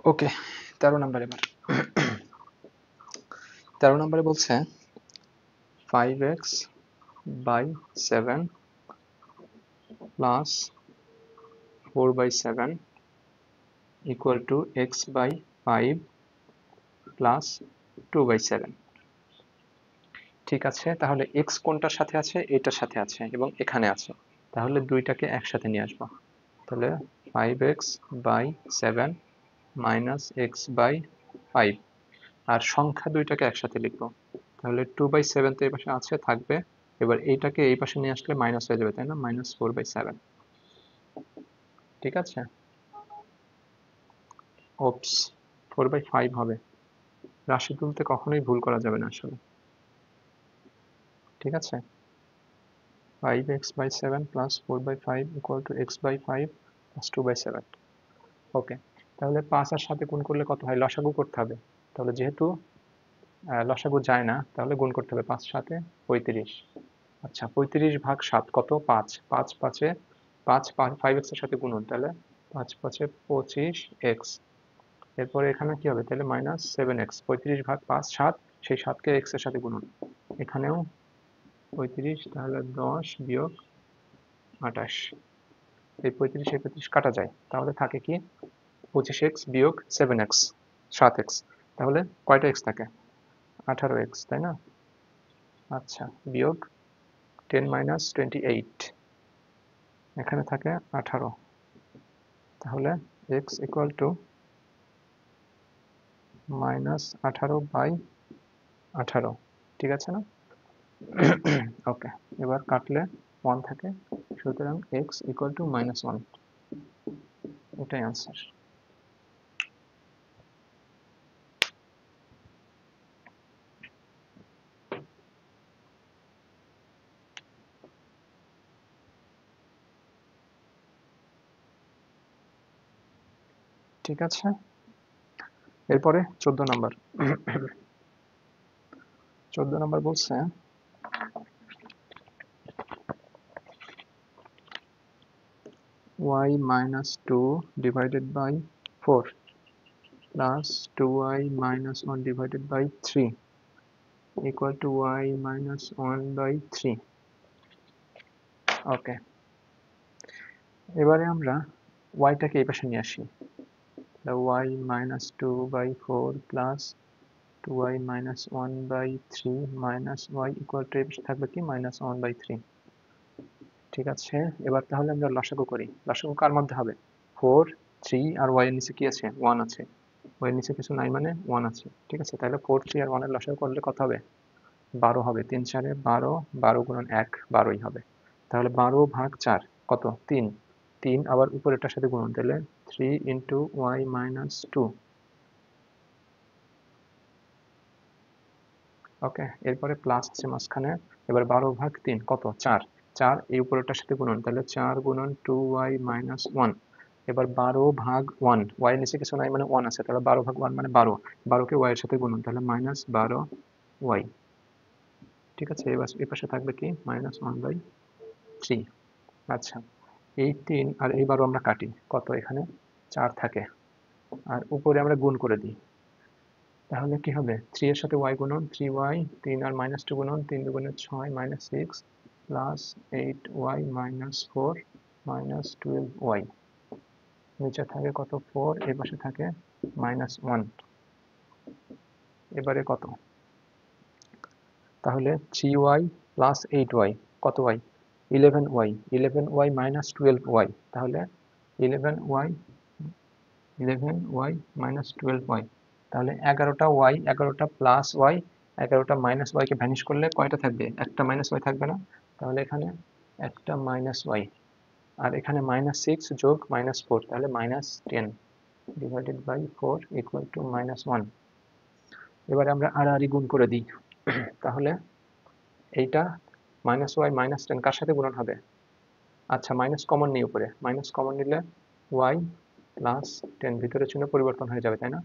ওকে, 13 number এবার। 13 নম্বরে বলছে 5x by 7 plus 4 by 7 equal to x by 5 plus 2 by 7। ঠিক আছে, তাহলে x কোনটার সাথে আছে? এটার সাথে আছে এবং এখানে আছে, তাহলে দুইটাকে একসাথে নিয়ে আসবো। তাহলে 5x by 7 minus x by 5, আর সংখ্যা দুইটাকে একসাথে লিখবো। তাহলে 2 by 7 তো এই পাশে আছে, থাকবে। এবার এইটাকে এই পাশে নিয়ে আসলে মাইনাস হয়ে যাবে, তাই না? -4 by 7। ঠিক আছে, ওপস, 4 by 5 হবে। রাশি তুলতে কখনোই ভুল করা যাবে না আসলে। ঠিক আছে, 5x by 7 plus 4 by 5 equal to x by 5 plus 2 by 7। ওকে, তাহলে 5 আর 7 গুণ করলে কত হয়? লসাগু করতে হবে। তাহলে যেহেতু লসাগু যায় না, তাহলে গুণ করতে হবে। 5 7 35। আচ্ছা, 35 ভাগ 7 কত? 5। 5 5 এ 5 5x এর সাথে গুণন, তাহলে 5 5 এ 25x। এরপরে এখানে কি হবে? তাহলে -7x। 35 ভাগ 5 7, সেই 7কে x এর সাথে গুণন। এখানেও 35, তাহলে 10 বিয়োগ 28। এই 35 এই 35 কাটা যায়, তাহলে থাকে কি? 25x বিয়োগ 7x, 7x। তাহলে কয়টা x থাকে? 18x, তাই না? আচ্ছা, বিয়োগ 10 minus 28, এখানে থাকে 18। তাহলে x equal to -18/18। ঠিক আছে না? ওকে, এবার কাটলে 1 থাকে, সুতরাং x equal to -1। এটাই আনসার। ঠিক আছে, এরপরে 14 নাম্বার। 14 নাম্বার বলছে y minus 2 divided by 4 plus 2y minus 1 divided by 3 equal to y minus 1 by 3। ওকে, এবারে আমরা y-টাকে এই পাশে নিয়ে আসি। y minus 2 by 4 plus 2y minus 1 by 3 minus y equal to এই পাশে থাকবে কি? -1 by 3। ঠিক আছে, এবার তাহলে আমরা লসাগু করি। লসাগু কার মধ্যে হবে? 4 3 আর y এর নিচে কি আছে? 1 আছে। y এর নিচে কিছু নাই মানে 1 আছে। ঠিক আছে, তাহলে 4 3 আর 1 এর লসাগু করলে কত হবে? 12 হবে। 3 4 এ 12, 12 গুণন 1 12ই হবে। তাহলে 12 ভাগ 4 কত? 3। 3 আবার উপরেরটার সাথে গুণন, তাহলে 3 into y minus 2। ওকে, এরপরে প্লাস আছে মাঝখানে। এবার 12 ভাগ 3 কত? 4। 4 এই উপরেরটার সাথে গুণন, তাহলে 4 গুণন 2y minus 1। এবার 12 ভাগ 1, y এর নিচে কিছু নাই মানে 1 আছে, তাহলে 12 ভাগ 1 মানে 12। 12 কে y এর সাথে গুণন, তাহলে -12y। ঠিক আছে, এবার এই পাশে থাকবে কি? -1/3। আচ্ছা, এই 3 আর এই 12 আমরা কাটি, কত? এখানে 4 থাকে, আর উপরে আমরা গুণ করে দিই। তাহলে কি হবে? 3 এর সাথে y গুণন 3y, 3 আর -2 গুণন 3 দুগুণে 6 -6 plus 8y minus 4 minus 12y। নিচে থাকে কত? 4, এই পাশে থাকে -1। এবারে কত? তাহলে 3y প্লাস 8y কত y? 11y। 11y minus 12y, তাহলে 11y 11y minus 12y, তাহলে 11টা y, 11টা প্লাস y, 11টা মাইনাস y কে ভ্যানিশ করলে কয়টা থাকবে? একটা মাইনাস y থাকবে না? তাহলে এখানে একটা মাইনাস y, আর এখানে -6 যোগ -4, তাহলে -10 ডিভাইডেড বাই 4 ইকুয়াল টু -1। এবারে আমরা আড়াআড়ি গুণ করে দিই। তাহলে এইটা -y -10 কার সাথে গুণন হবে? আচ্ছা, মাইনাস কমন নিই উপরে, মাইনাস কমন নিলে y প্লাস 10 ভিতরে চিহ্ন পরিবর্তন হয়ে যাবে, তাই না?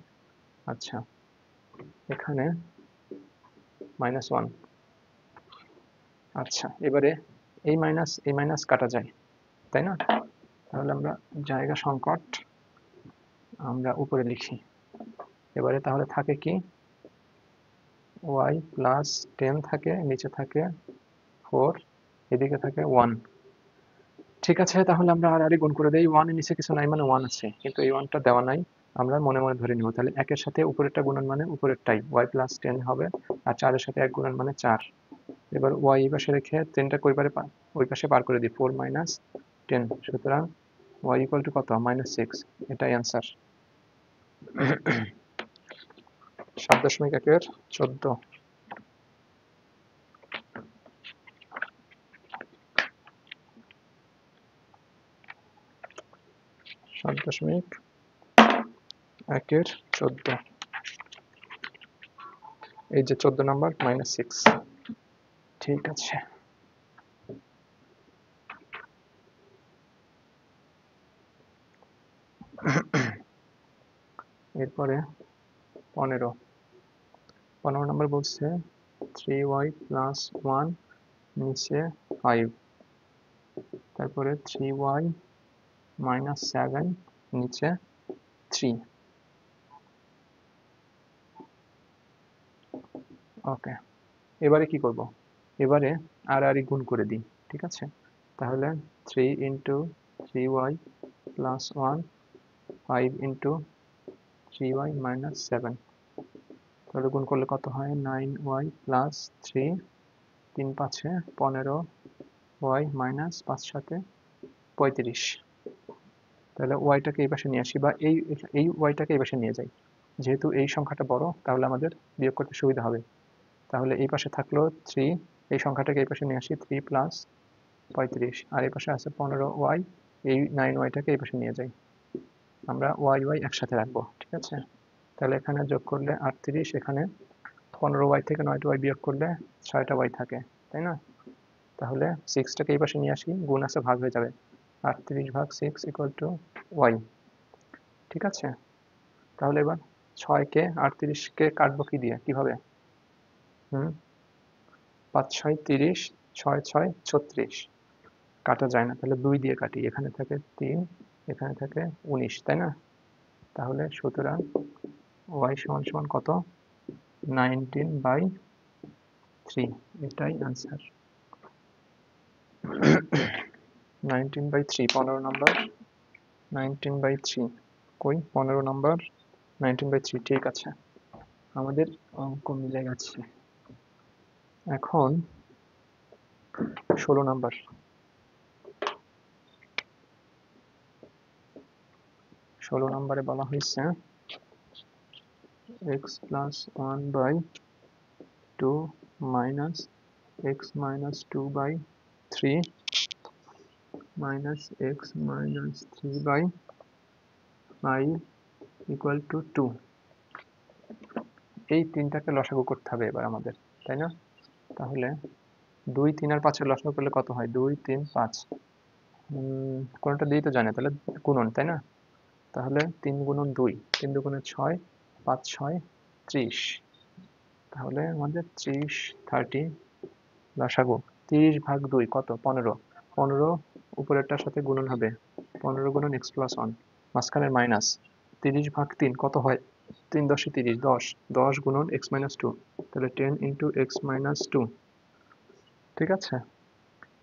আচ্ছা, এখানে -1। আচ্ছা, এবারে এই মাইনাস কাটা যায়, তাই না? তাহলে আমরা জায়গা সংকট, আমরা উপরে লিখি। এবারে তাহলে থাকে কি, y প্লাস 10 থাকে, নিচে থাকে 4, এদিকে থাকে 1। ঠিক আছে, তাহলে আমরা আর গুণ করে দেই। 1 এর নিচে কিছু নাই মানে 1 আছে, কিন্তু এই 1টা দেওয়া নাই, আমরা মনে মনে ধরে নিব। তাহলে 1 এর সাথে উপরেরটা গুণন মানে উপরেরটাই y প্লাস 10 হবে, আর 4 এর সাথে 1 গুণন মানে 4। এবার y এই পাশে রেখে 10টা ওই পাশে পার করে দিই, 4 মাইনাস 10, সুতরাং y ইকুয়াল টু কত, -6। এটাই অ্যান্সার। 7.1-14। 7.1-14, এই যে 14 নাম্বার -6। ঠিক আছে, এরপরে 15 নম্বর বলছে 3y প্লাস 1 নিচে 5, তারপরে 3y মাইনাস 7 নিচে 3। ওকে, এবারে কি করব, এবারে আর গুণ করে দিই। ঠিক আছে, তাহলে 3 into 3y plus 1, 5 into 3y minus 7, তাহলে গুণ করলে কত হয়, 9y প্লাস 3, 3 5-এ 15y মাইনাস 5 7-এ 35। তাহলে ওয়াইটাকে এই পাশে নিয়ে আসি, বা এই ওয়াইটাকে এই পাশে নিয়ে যাই। যেহেতু এই সংখ্যাটা বড়, তাহলে আমাদের বিয়োগ করতে সুবিধা হবে। তাহলে এই পাশে থাকলো 3, এই সংখ্যাটাকে এই পাশে নিয়ে আসি, 3 প্লাস 35, আর এই পাশে আছে 15y, এই 9yটাকে এই পাশে নিয়ে যাই। আমরা y একসাথে রাখবো। ঠিক আছে, তাহলে এখানে যোগ করলে 38, এখানে 15y থেকে 9y বিয়োগ করলে 6টা y থাকে, তাই না? তাহলে 6টাকে এই পাশে নিয়ে আসি, গুণ আছে ভাগ হয়ে যাবে, 38 ভাগ 6 ইকুয়াল টু y। ঠিক আছে, তাহলে এবার 6কে 38কে কাটবো কি দিয়ে, কিভাবে? 5 6 30, 6 6 36, কাটা যায় না, তাহলে 2 দিয়ে কাটি। এখানে থাকে 3, এখানে থাকে 19, তাই না? তাহলে সুতরাং y সমান সমান কত, 19/3, এটাই आंसर। 19/3, 15 নাম্বার 19/3, কই 15 নাম্বার 19/3। ঠিক আছে, আমাদের অঙ্ক মিলে গেছে। এখন 16 নাম্বার, 16 নম্বরে বলা হয়েছে x plus 1/2 minus x minus 2/3 minus x minus 3/5 equal to 2। এই তিনটাকে লসাগু করতে হবে এবার আমাদের, তাই না? তাহলে 2 3 আর 5 এর লসাগু করলে কত হয়, 2 3 5, কোনটা দিয়েই তো জানে, তাহলে গুণন, তাই না? তাহলে 3 গুণন 2, 3 দুগুণে 6, 5 6 30, তাহলে আমাদের 30 লসাগু। 30/2 কত, 15, 15 উপরেরটার সাথে গুণন হবে, 15 গুণন x প্লাস 1, মাঝখানের মাইনাস। 30/3 কত হয়, 3 10 30, 10, 10 গুণন x মাইনাস 2, তাহলে 10 ইন্টু x মাইনাস 2। ঠিক আছে,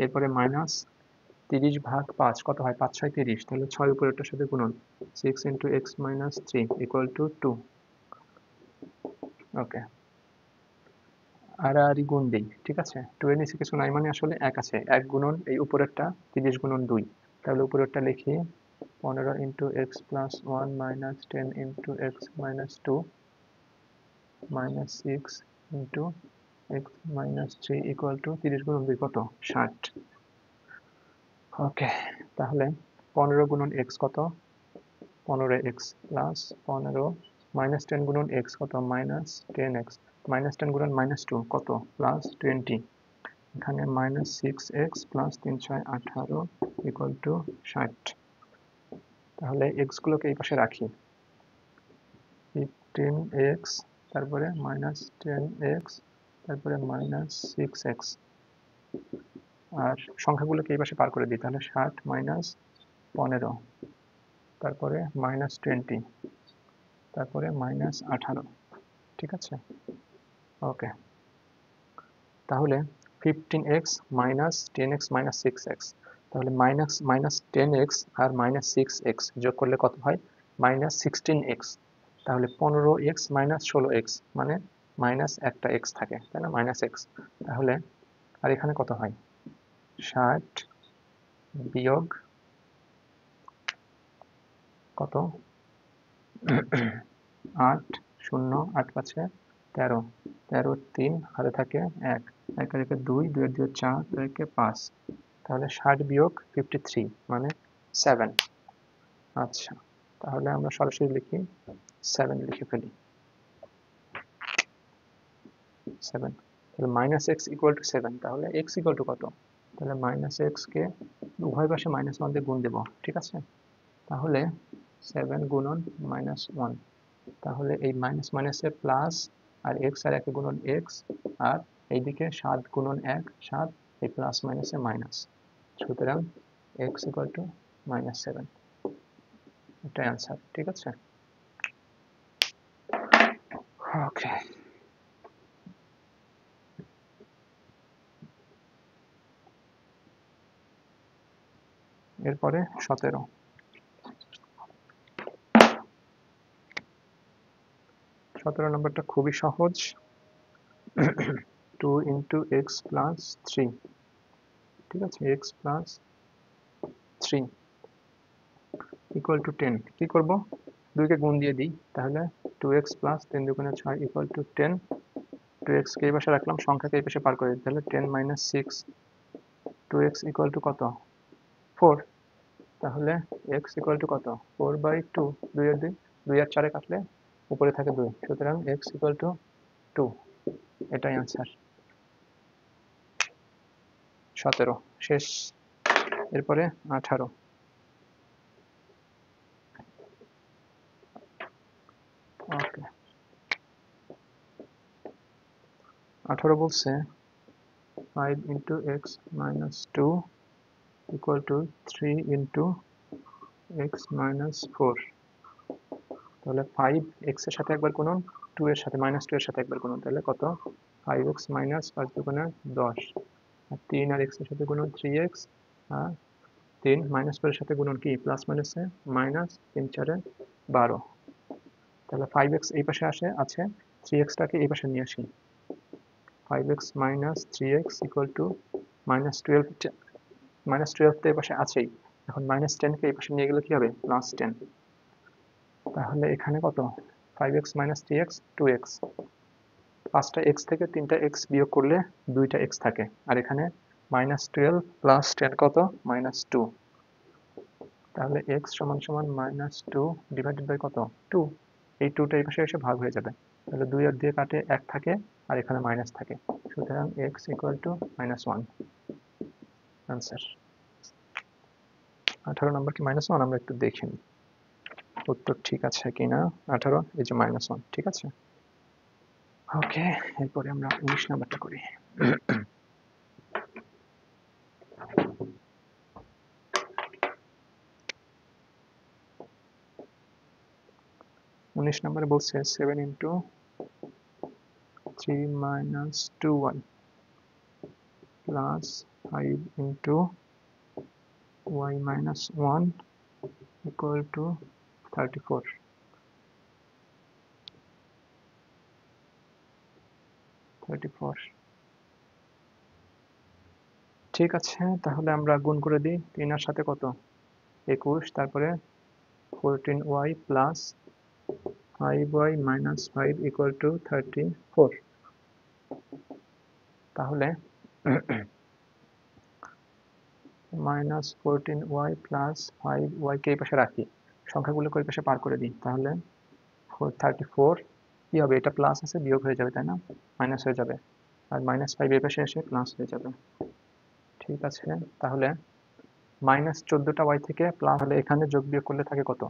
এরপরে মাইনাস 30/5 কত হয়, 5 6 30, তাহলে 6 উপরেরটার সাথে গুণন, 6 into x minus 3 equal to 2। ওকে, আর গুণ দিই। ঠিক আছে, 2 এর নিচে কিছু নাই মানে আসলে 1 আছে, 1 গুণন এই উপরেরটা 30 গুণন 2, তাহলে উপরেরটা লিখি 15 into x plus 1 minus 10 into x minus 2 minus 6 into x minus 3 equal to 30 গুণন 2 কত, 60। ওকে, তাহলে 15 গুণন এক্স কত, 15x প্লাস 15 মাইনাস 10 গুণন x কত, মাইনাস 10x, মাইনাস 10 গুণন মাইনাস 2 কত, প্লাস 20, এখানে minus 6x plus 3 6 18 equal to 60। তাহলে x গুলোকে এই পাশে রাখি, 15x, তারপরে মাইনাস 10x, তারপরে মাইনাস 6x, আর সংখ্যাগুলোকে এই পাশে পার করে দিই, তাহলে 60 মাইনাস 15, তারপরে -20, তারপরে -18, ঠিক আছে। ওকে, তাহলে 15x - 10x - 6x, তাহলে -10x আর -6x যোগ করলে কত হয়? -16x। তাহলে 15x - 16x মানে মাইনাস একটা x থাকে, তাই না, -x। তাহলে আর এখানে কত হয়? 60 বিয়োগ কত? 8, 0, 8 5 13, 13 3 হাতে থাকে 1, 1 আর 1 2, 2 আর 2 4, 2 আর 1 5, তাহলে 60 বিয়োগ 53 মানে 7। আচ্ছা, তাহলে আমরা সরাসরি লিখি 7 লিখে ফেলি। 7, তাহলে -x = 7, তাহলে x = কত? তাহলে -x কে উভয় পাশে -1 দিয়ে গুণ দেব, ঠিক আছে। তাহলে 7 গুণন -1, তাহলে এই মাইনাস মাইনাসে প্লাস, আর x আর 1 গুণন x, আর এইদিকে 7 গুণন 1 7, এই প্লাস মাইনাসে মাইনাস, সুতরাং x = -7, এটাই অ্যান্সার, ঠিক আছে। ওকে, এরপরে 17 নম্বরটা খুবই সহজ। 2 × x + 3, ঠিক আছে, x + 3 = 10। কি করব? 2 কে গুণ দিয়ে দিই, তাহলে 2x + 3 × 6 = 10। 2x কে এই পাশে রাখলাম, সংখ্যাকে এই পাশে পার করে দিই, তাহলে 10 - 6, 2x = কত? 4। তাহলে x = কত? 4/2, 2 আর 2, 2 আর 4 কাটলে উপরে থাকে 2, সুতরাং x = 2, এটাই আনসার। 17 শেষ। এরপরে 18। ওকে, 18 বলছে 5 × x - 2 = 3 × x - 4। তাহলে 5 x এর সাথে একবার গুণন, 2 এর সাথে -2 এর সাথে একবার গুণন, তাহলে কত? 5x - 5 × 2 = 10, আর 3 আর x এর সাথে গুণন 3x, আর 3 -4 এর সাথে গুণন কি প্লাস মাইনাসে মাইনাস, 3 4 12। তাহলে 5x এই পাশে আছে, 3x টাকে এই পাশে নিয়ে আসি। 5x - 3x = -12, -12 তো এই পাশে আছেই, এখন -10 কে এই পাশে নিয়ে গেলে কি হবে? +10। তাহলে এখানে কত? 5x - 3x 2x, 5টা x থেকে 3টা x বিয়োগ করলে 2টা x থাকে, আর এখানে -12 + 10 কত? -2। তাহলে x = -2 ডিভাইডেড বাই কত? 2। এই 2টা এই পাশে এসে ভাগ হয়ে যাবে, তাহলে 2 আর 2 কাটে 1 থাকে, আর এখানে মাইনাস থাকে, সুতরাং x = -1, আনসার। 18 নম্বর কি -1? আমরা একটু দেখে নিই উত্তর ঠিক আছে কিনা। 18 এই যে -1, ঠিক আছে। ওকে, এরপরে আমরা 19 নাম্বারটা করি। 19 নম্বরে বলছে 7 × 3 - 2y + 5 × y - 1 = 34। ঠিক আছে, তাহলে আমরা গুণ করে দিই। 3 এর সাথে কত? 21, তারপরে 14y + 5y - 5 = 34। তাহলে -14y + 5y কে এই পাশে রাখি, সংখ্যাগুলোকে ওই পাশে পার করে দিই, তাহলে 34 কি হবে? এটা প্লাস আছে, বিয়োগ হয়ে যাবে, তাই না, মাইনাস হয়ে যাবে, আর -5 এই পাশে এসে প্লাস হয়ে যাবে। ঠিক আছে, তাহলে -14টা y থেকে প্লাস হলে এখানে যোগ বিয়োগ করলে থাকে কত?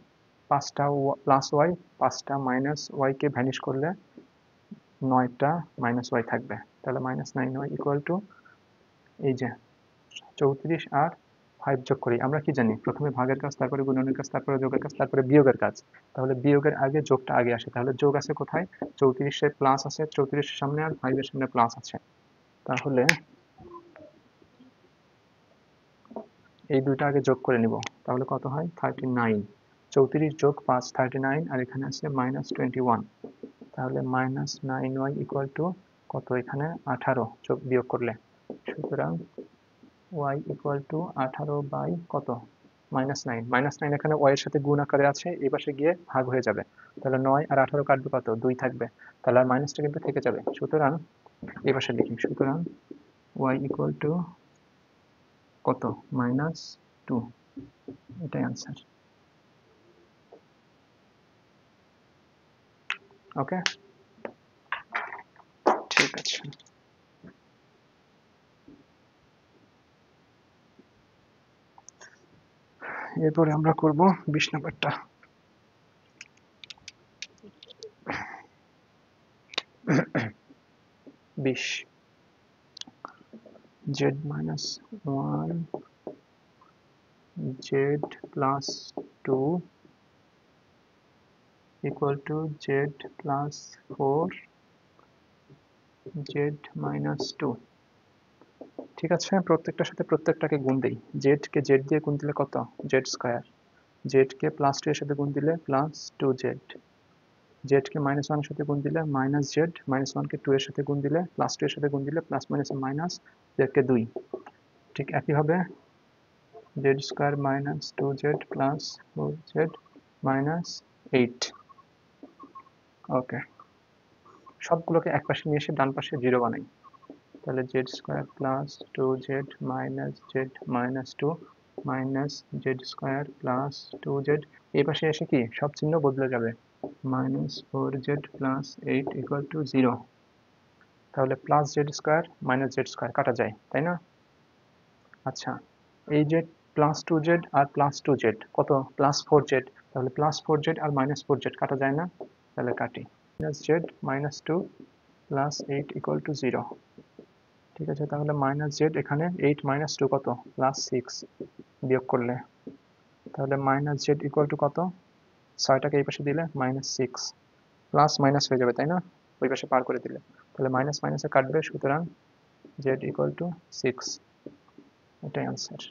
5টা প্লাস y, 5টা মাইনাস y কে ভ্যানিশ করলে 9টা মাইনাস y থাকবে, তাহলে -9y = এই যে 34 আর 5 যোগ করি। আমরা কি জানি প্রথমে ভাগের কাজ, তারপরে গুণনের কাজ, তারপরে যোগের কাজ, তারপরে বিয়োগের কাজ। তাহলে বিয়োগের আগে যোগটা আগে আসে। তাহলে যোগ আছে কোথায়? 34 প্লাস আছে, 34 এর সামনে আর 5 এর সামনে প্লাস আছে। তাহলে এই দুইটা আগে যোগ করে নিব। তাহলে কত হয়? 39। 34 যোগ 5 39, আর এখানে আছে -21। তাহলে -9y ইকুয়াল টু কত? এখানে 18 যোগ বিয়োগ করলে। সুতরাং y ইকুয়াল টু 18 বাই কত? -9। -9 এখানে y এর সাথে গুণ আকারে আছে, এই পাশে গিয়ে ভাগ হয়ে যাবে। তাহলে 9 আর 18 কাটবে কত? 2 থাকবে। তাহলে আর মাইনাসটা কিন্তু থেকে যাবে। সুতরাং এই পাশে লিখি। সুতরাং y ইকুয়াল টু কত? -2। এটাই আনসার। ওকে, ঠিক আছে। এরপরে আমরা করব 20 নাম্বারটা। 20 z - 1 z plus 2 equal to z plus 4 z minus 2। ঠিক আছে, প্রত্যেকটার সাথে প্রত্যেকটাকে গুণ দেই। z কে z দিয়ে গুণ দিলে কত? z square. z k plus 2 এর সাথে গুণ দিলে প্লাস 2z। z কে -1 এর সাথে গুণ দিলে মাইনাস z, -1 কে 2 এর সাথে গুণ দিলে প্লাস 2 এর সাথে গুণ দিলে প্লাস মাইনাস মাইনাস, z কে 2। ঠিক একইভাবে z square minus 2z plus 4z minus 8। ওকে, সবগুলোকে এক পাশে নিয়ে এসে ডান পাশে 0 বানাই। তাহলে z square plus 2z minus z minus 2 minus z square plus 2z। এই পাশে এসে কি সব চিহ্ন বদলে যাবে। -4z plus 8 equal to 0। তাহলে plus z square minus z square কাটা যায়, তাই না? আচ্ছা, এই যে প্লাস 2z আর প্লাস 2z কত? Plus 4z। তাহলে প্লাস 4z আর মাইনাস 4z কাটা যায় না? তাহলে কাটি। -z minus 2 plus 8 equal to 0। ঠিক আছে, তাহলে -z এখানে 8 - 2 কত? +6 বিয়োগ করলে। তাহলে -z ইকুয়াল টু কত? 6টাকে এই পাশে দিলে -6 প্লাস মাইনাস হয়ে যাবে, তাই না? ওই পাশে পার করে দিলে। তাহলে মাইনাস মাইনাসে কাটবে, সুতরাং z ইকুয়াল টু 6। এটাই আনসার।